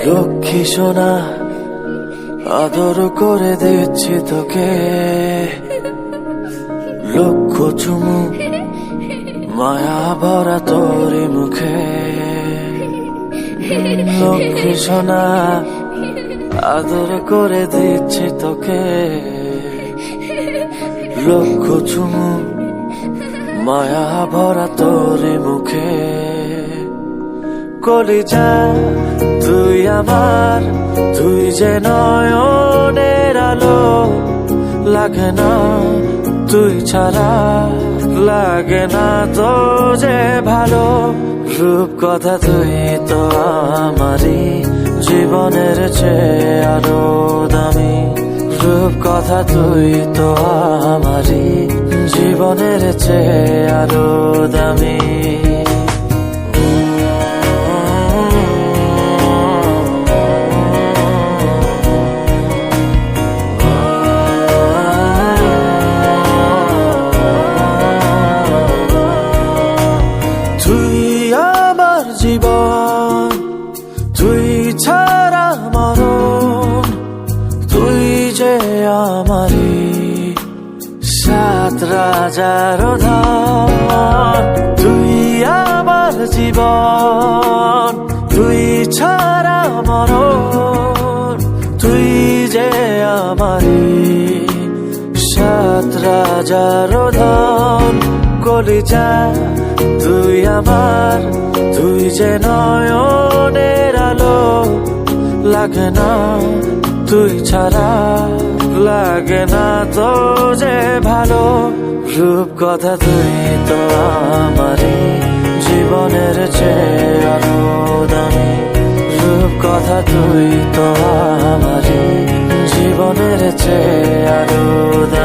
লক্ষ্মী সোনা আদর করে দিচ্ছি তোকে, লক্ষ চুমু মায়া ভরা তোরি মুখে। লক্ষ্মী সোনা আদর করে দিচ্ছি তোকে, লক্ষ চুমু মায়া ভরা তোরি মুখে। কলিজা তুই আমার, তুই যে নয়নের আলো, লাগে না তুই ছাড়া, লাগে না তো যে ভালো। রূপ কথা তুই তো আমারই জীবনের চেয়ে আরো দামি, রূপ কথা তুই তো আমারই জীবনের চেয়ে আরো দামি। জীবন তুই ছাড়া মরণ, তুই যে আমারি সাত রাজার ধন। তুই আমার জীবন, তুই ছাড়া মরণ, তুই যে আমারি সাত রাজার ধন। কলিজা তুই আমার, তুই যে নয়নের আলো, লাগে না তুই ছাড়া, লাগে না তো যে ভালো। রূপ কথা তুই তো আমারই জীবনের চেয়ে আরো দামি, রূপ কথা তুই তো আমারই জীবনের চেয়ে আরো দামি।